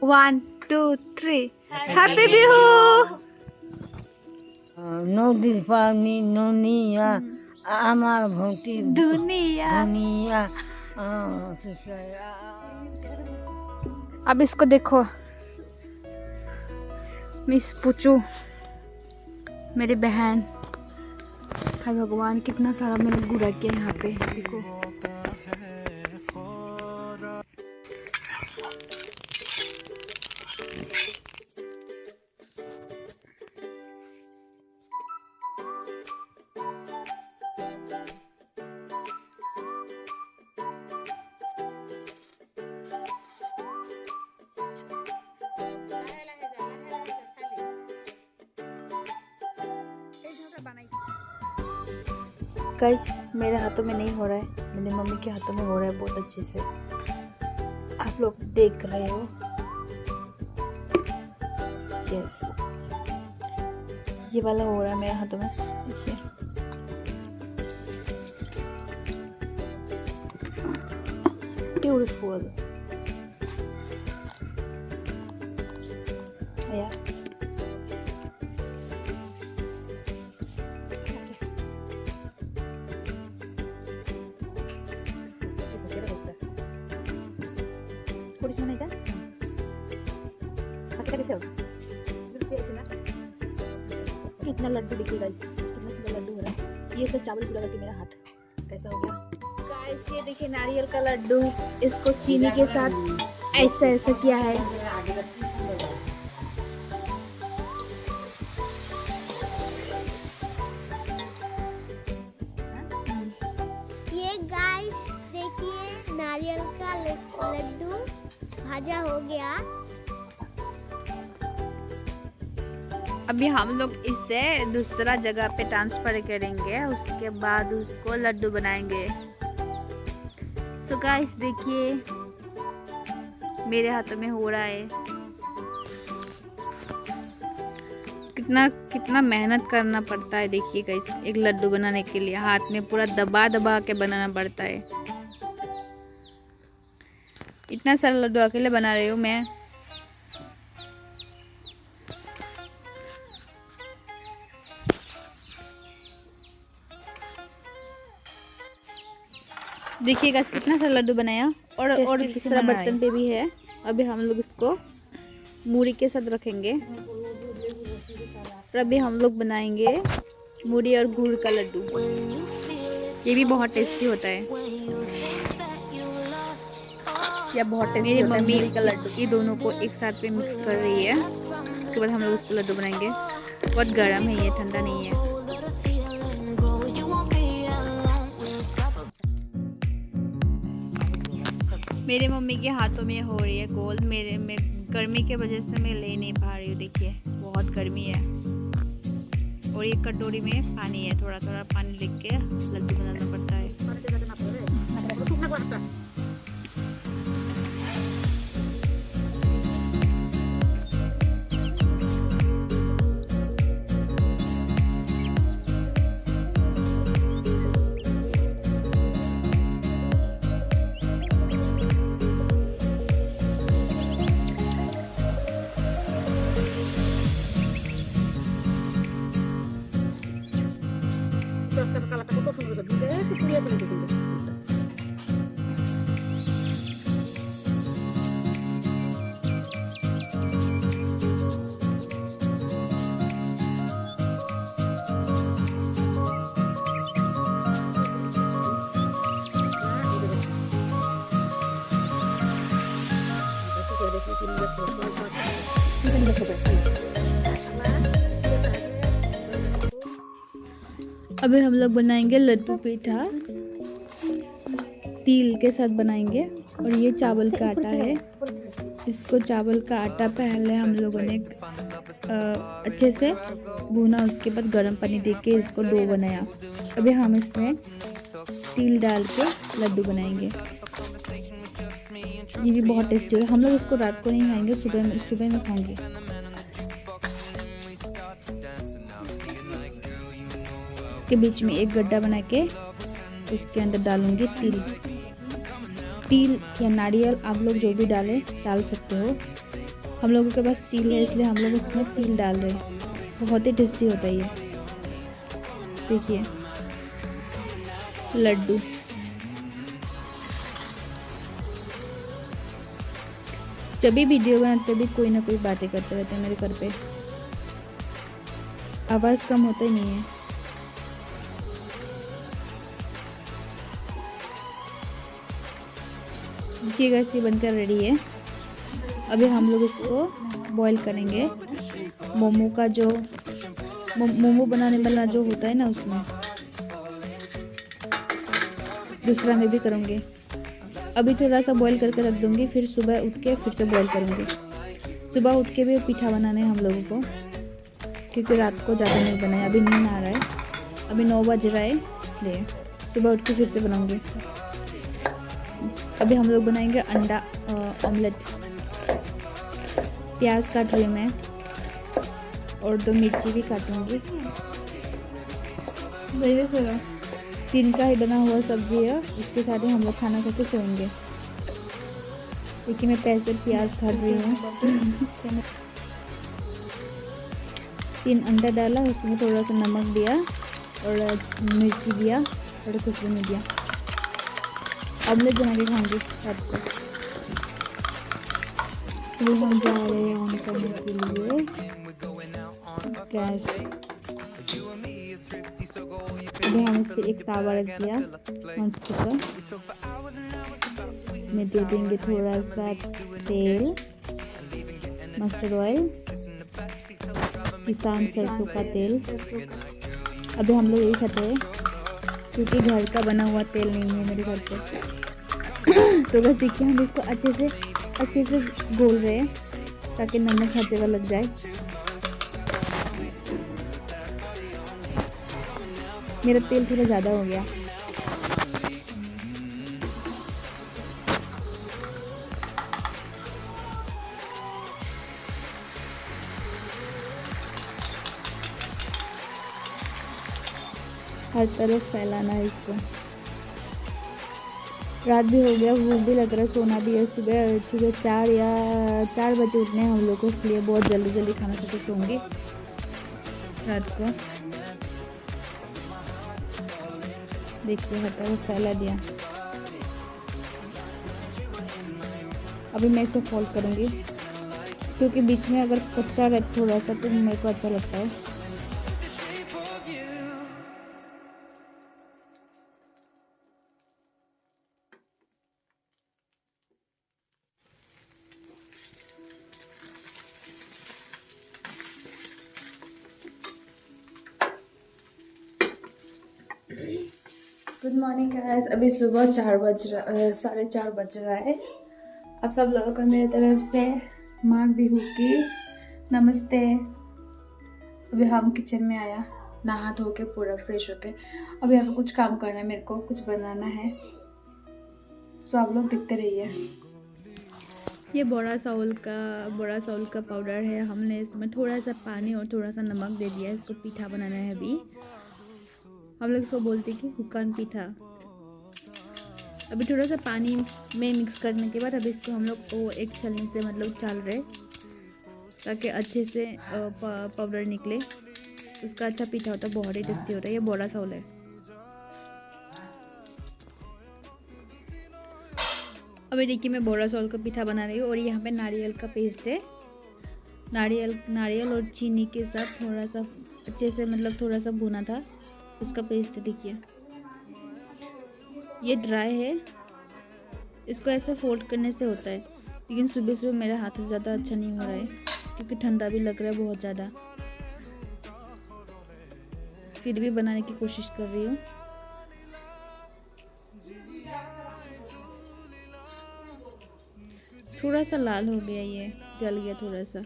1 2 3 Happy Bihu! নদীর পানি ননিয়া আমার ভক্তি दुनिया। দুনিয়া अब इसको देखो, मिस पुचू मेरी बहन। हाय भगवान, कितना सारा मैंने बुरा किया यहाँ पे, देखो। गाइस, मेरे हाथों में नहीं हो रहा है, मेरी मम्मी के हाथों में हो रहा है बहुत अच्छे से। आप लोग देख रहे हो। यस, ये वाला हो रहा है मेरे हाथों में, देखिए। ब्यूटीफुल या नहीं था। कैसे होगा? कितना लड्डू दिखेगा, कितना सारा लड्डू हो रहा है। ये सब चावल पूरा करके मेरा हाथ कैसा हो गया। गाइस, ये देखिए नारियल का लड्डू, इसको चीनी के साथ ऐसा ऐसा किया है। ये गाइस देखिए, नारियल का लड्डू भाजा हो गया। अभी हम लोग इसे दूसरा जगह पे ट्रांसफर करेंगे, उसके बाद उसको लड्डू बनाएंगे। सो गाइस देखिए, मेरे हाथों में हो रहा है। कितना मेहनत करना पड़ता है, देखिए गाइस। एक लड्डू बनाने के लिए हाथ में पूरा दबा दबा के बनाना पड़ता है। इतना सारा लड्डू अकेले बना रही हूँ मैं। देखिएगा कितना सारा लड्डू बनाया, और दूसरा बर्तन पे भी है। अभी हम लोग इसको मूढ़ी के साथ रखेंगे, और अभी हम लोग बनाएंगे मूढ़ी और गुड़ का लड्डू। ये भी बहुत टेस्टी होता है, या बहुत टेस्टी। मेरी मम्मी का लड्डू, ये दोनों को एक साथ पे मिक्स कर रही है। उसके बाद हम लोग उसको लड्डू बनाएंगे। बहुत गर्म है ये, ठंडा नहीं है। मेरे मम्मी के हाथों में हो रही है गोल। मेरे में गर्मी के वजह से मैं ले नहीं पा रही हूँ, देखिए बहुत गर्मी है। और ये कटोरी में पानी है, थोड़ा थोड़ा पानी लेके के लड्डू बनाना पड़ता है। अभी हम लोग बनाएंगे लड्डू पेठा, तिल के साथ बनाएंगे। और ये चावल का आटा है। इसको चावल का आटा पहले हम लोगों ने अच्छे से भुना, उसके बाद गर्म पानी देके इसको डो बनाया। अभी हम इसमें तिल डाल के लड्डू बनाएंगे। ये भी बहुत टेस्टी है। हम लोग इसको रात को नहीं खाएंगे, सुबह में खाएंगे। इसके बीच में एक गड्ढा बना के उसके अंदर डालूंगी तिल या नारियल, आप लोग जो भी डाल सकते हो। हम लोगों के पास तिल है इसलिए हम लोग इसमें तिल डाल रहे हैं। बहुत ही टेस्टी होता है ये। देखिए लड्डू। जब भी वीडियो बनाते भी कोई ना कोई बातें करते रहते हैं मेरे घर पे, आवाज़ कम होता ही नहीं है। देखिएगा ये बनकर रेडी है। अभी हम लोग इसको बॉईल करेंगे। मोमो का जो मोमो बनाने वाला जो होता है ना, उसमें दूसरा मैं भी करूँगी। अभी थोड़ा सा बॉईल करके रख दूँगी, फिर सुबह उठ के फिर से बॉईल करूँगी। सुबह उठ के भी पीठा बनाना है हम लोगों को, क्योंकि रात को ज़्यादा नहीं बनाया। अभी नींद आ रहा है, अभी 9 बज रहा है, इसलिए सुबह उठ के फिर से बनाऊँगी। अभी हम लोग बनाएंगे अंडा ऑमलेट। प्याज काट रही हूँ मैं और 2 मिर्ची भी काटूँगी। 3 का ही बना हुआ सब्जी है, इसके साथ ही हम लोग खाना खा के सोएंगे। देखिए मैं पैसे प्याज काट रही हूँ। 3 अंडा डाला, उसमें थोड़ा सा नमक दिया और मिर्ची दिया और कुछ भी नहीं दिया। ऑमलेट बना के खाऊंगी रात को। तो हम जा रहे हैं ऑन करने के लिए गैस। अभी हम इस पर एक तावा रख दिया नॉनस्टिक का। इसमें दे देंगे थोड़ा सा तेल, मस्टर्ड ऑयल, किसान सरसों का तेल। अभी हम लोग यही खाते हैं क्योंकि घर का बना हुआ तेल नहीं है मेरे घर पे। तो बस देखिए हम इसको अच्छे से घोल रहे हैं ताकि नमक हर जगह लग जाए। मेरा तेल थोड़ा ज़्यादा हो गया। हर तरफ फैलाना है इसको। रात भी हो गया, भूख भी लग रहा है, सोना भी है। सुबह 4 बजे उठने हैं हम लोग को, इसलिए बहुत जल्दी खाना खा के सोऊंगी रात को। देखिए हर तरफ फैला दिया। अभी मैं इसे फोल्ड करूँगी क्योंकि बीच में अगर कच्चा रहता थोड़ा सा तो मेरे को अच्छा लगता है। Good morning guys. अभी सुबह 4:30 बज रहा है। अब सब लोगों को मेरी तरफ से माघ बिहू की नमस्ते। अभी हम किचन में आया, नहा धो के पूरा फ्रेश होके। अभी यहाँ पे कुछ काम करना है, मेरे को कुछ बनाना है। सो आप लोग देखते रहिए। ये बोरा साउल का पाउडर है। हमने इसमें थोड़ा सा पानी और थोड़ा सा नमक दे दिया है। इसको पीठा बनाना है। अभी हम लोग इसको बोलते हैं कि हुक्कान पीठा। अभी थोड़ा सा पानी में मिक्स करने के बाद अभी इसको हम लोग एक छलनी से मतलब चाल रहे ताकि अच्छे से पाउडर निकले। उसका अच्छा पीठा होता है, बहुत ही टेस्टी होता है। ये बोरा साउल है। अभी देखिए मैं बोरा साउल का पीठा बना रही हूँ और यहाँ पे नारियल का पेस्ट है। नारियल और चीनी के साथ थोड़ा सा अच्छे से मतलब थोड़ा सा भुना था, उसका पेस्ट है। देखिए ये ड्राई है, इसको ऐसे फोल्ड करने से होता है। लेकिन सुबह मेरा हाथ ज़्यादा अच्छा नहीं हो रहा है क्योंकि ठंडा भी लग रहा है बहुत ज़्यादा। फिर भी बनाने की कोशिश कर रही हूँ। थोड़ा सा लाल हो गया, ये जल गया थोड़ा सा।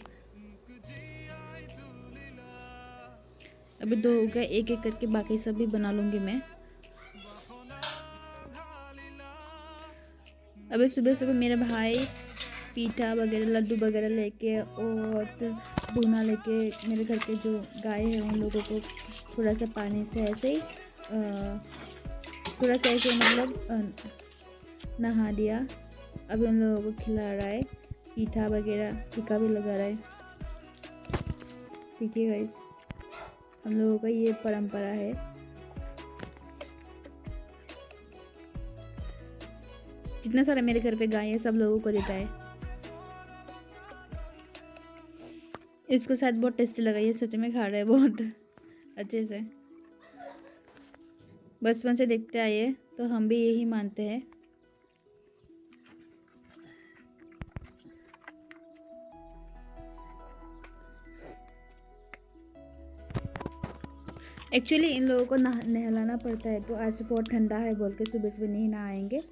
अभी 2 हो गया, एक करके बाकी सब भी बना लूँगी मैं। अभी सुबह मेरा भाई पीठा वगैरह लड्डू वगैरह लेके और भुना लेके मेरे घर के जो गाय है उन लोगों को थोड़ा सा पानी से ऐसे ही मतलब नहा दिया। अभी उन लोगों को खिला रहा है। पीठा वगैरह टीका भी लगा रहा है। देखिए गाइस, हम लोगों का ये परंपरा है। जितना सारा मेरे घर पे गाय है सब लोगों को देता है। इसको शायद बहुत टेस्टी लगा, ये सच में खा रहा है बहुत अच्छे से। बचपन से देखते आए तो हम भी यही मानते हैं। एक्चुअली इन लोगों को नहलाना पड़ता है, तो आज बहुत ठंडा है बोल के सुबह सुबह नहीं नहाएंगे,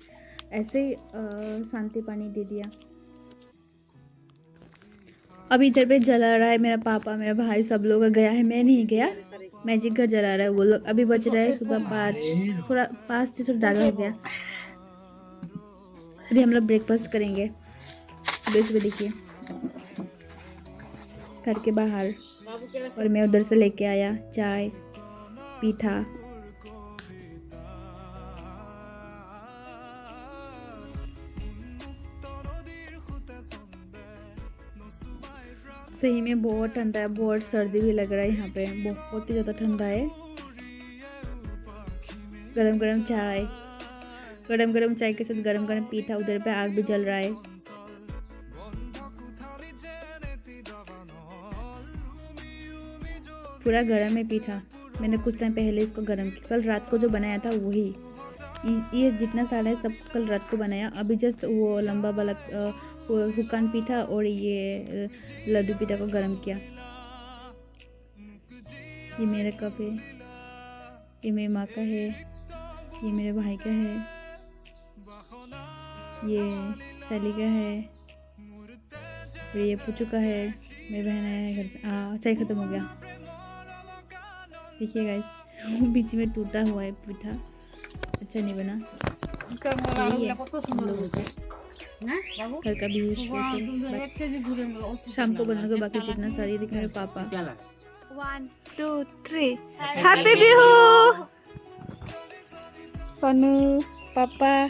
ऐसे ही शांति पानी दे दिया। अभी इधर पे जला रहा है मेरा पापा, मेरा भाई, सब लोग गया है, मैं नहीं गया। मैजिक घर जला रहा है वो लोग। अभी बज रहा है सुबह 5, थोड़ा 5 से थोड़ा ज़्यादा हो गया। अभी हम लोग ब्रेकफास्ट करेंगे सुबह सुबह। देखिए घर के बाहर, और मैं उधर से लेके आया चाय पीठा। सही में बहुत ठंडा है, बहुत सर्दी भी लग रहा है यहाँ पे, बहुत ही ज़्यादा ठंडा है। गरम गरम चाय के साथ गरम गरम पीठा, उधर पे आग भी जल रहा है। पूरा गरम है पीठा। मैंने कुछ टाइम पहले इसको गरम किया, कल रात को जो बनाया था वही। ये जितना सारा है सब कल रात को बनाया। अभी जस्ट वो लंबा वाला हुक्कान पीठा और ये लड्डू पीठा को गरम किया। ये मेरा कप है, ये मेरी माँ का है, ये मेरे भाई का है, ये सैली का है, और ये पुचू का है। मेरी बहन आया है घर पे। चाय ख़त्म हो गया। देखिए गाइस, बीच में टूटा हुआ है पीठा, अच्छा नहीं बना। यही है हम लोगों का घर का बिहू स्पेशल। शाम को बनने के बाकी जितना सारी। देखिए मेरे पापा। 1 2 3 हैप्पी बिहू सोनू पापा।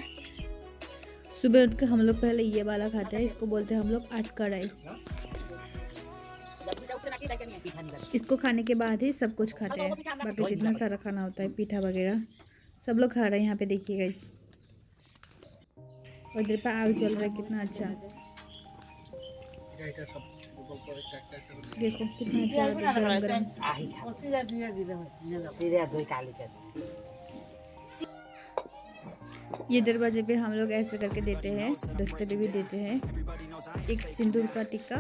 सुबह उठकर हम लोग पहले ये वाला खाते हैं, इसको बोलते हैं हम लोग अटकड़ाई। इसको खाने के बाद ही सब कुछ खाते हैं, बाकी जितना सारा खाना होता है पीठा वगैरह सब लोग खा रहे हैं यहाँ पे। देखिए गाइस, उधर पे आग जल रहा है, कितना अच्छा। देखो कितना अच्छा गरम गरम। ये दरवाजे पे हम लोग ऐसे करके देते हैं, रास्ते पे भी देते हैं। एक सिंदूर का टिक्का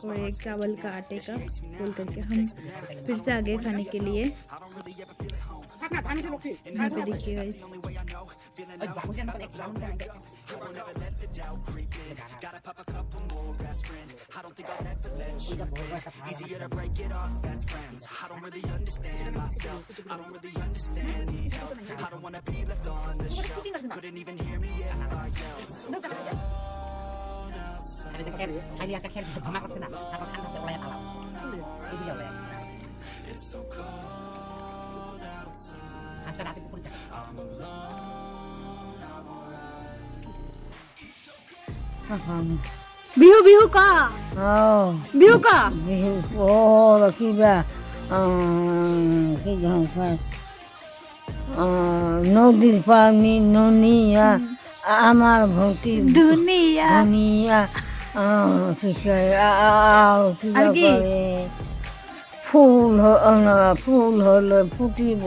और एक चावल का आटे का बोल करके हम फिर से आगे खाने के लिए। यहाँ पे देखिए गाइस, बिहू बिहू का बिहू का বিহু বৰ কিবা কি ধৰ নদীৰ পানী ননিয়া আমাৰ ভণ্টি दुनिया ধুনীয়া আৰু কিবা কৰে ফুল হ'লে ফুটিব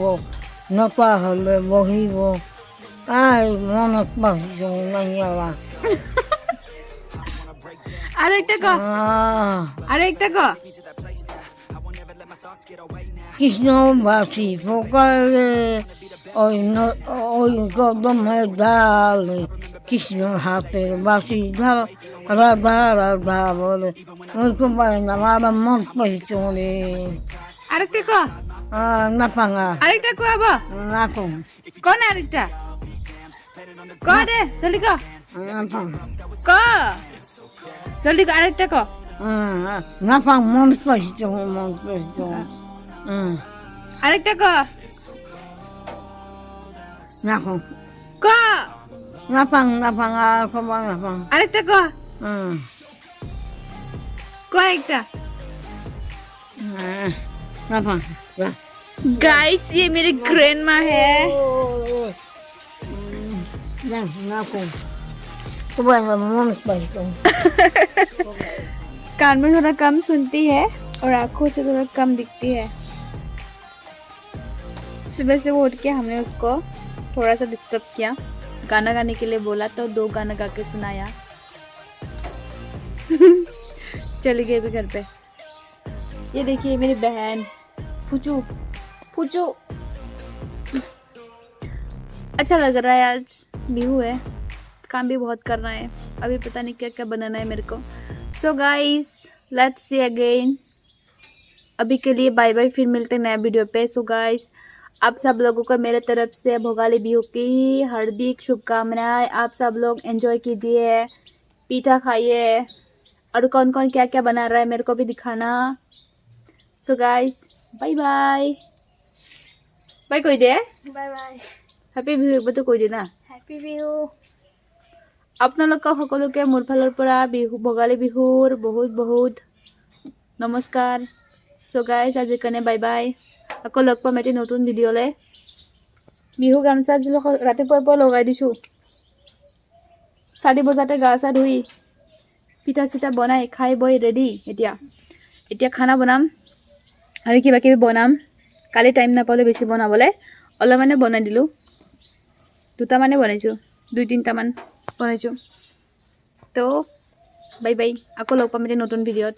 নটা হ'লে বহিব আই মনত বাচিছোঁ নাইয়া আরেকটা কো আরেকটা কো কৃষ্ণ বাসি ফোকারে ওই কদমের ডালে কৃষ্ণ হাতের বাসি ঢাল রাধা রাধা বলে ওই সবাই না আমার মন পাইছে রে আরেকটা কো না পাঙ্গা আরেকটা কো আবা না কম কোন আরেকটা কো দে জলদি কো না পাঙ্গা কো জলদি কো আরেকটা কো না পাং মন পাইছে আরেকটা কো না কম কো না পাং আর সবাই না পাং আরেকটা কো কোৱা একটা নাপাওঁ गाइस ये मेरे ग्रैंड माँ है নাপাওঁ তোমার মন পাইছো कान में थोड़ा कम सुनती है और आंखों से थोड़ा कम दिखती है सुबह से वो उठ के हमने उसको थोड़ा सा डिस्टर्ब किया गाना गाने के लिए बोला तो 2 गाना गा के सुनाया चली गई अभी घर पे ये देखिए मेरी बहन फुचू फुचू अच्छा लग रहा है आज बिहू है काम भी बहुत करना है अभी पता नहीं क्या क्या बनाना है मेरे को so guys let's see again अभी के लिए बाय बाय फिर मिलते हैं नया वीडियो पे सो गाइस आप सब लोगों को मेरे तरफ से भोगाली बिहू की हार्दिक शुभकामनाएं आप सब लोग एंजॉय कीजिए पीठा खाइए और कौन कौन क्या क्या बना रहा है मेरे को भी दिखाना so guys bye bye bye कोई दे बाय बाय हैप्पी बिहू तो कोई दे ना हैप्पी बिहू আপোনালোকক সকলোকে মোৰ ফালৰ পৰা বিহু ভোগালী বিহুৰ বহুত বহুত নমস্কাৰ সো গাইস আজি কাৰণে বাই বাই আকৌ লগ পাম এটি নতুন ভিডিঅ'লে বিহু গামচা ৰাতিপুৱাৰ পৰা লগাই দিছোঁ 4 বজাতে গা চা ধুই পিঠা চিঠা বনাই খাই বই ৰেডি এতিয়া খানা বনাম আৰু কিবা কিবি বনাম কালি টাইম নাপালে বেছি বনাবলৈ অলপমানে বনাই দিলোঁ 2টামানে বনাইছোঁ 2-3টামান বনাইছোঁ তো বাই বাই আকৌ লগ পাম এটি নতুন ভিডিঅ'ত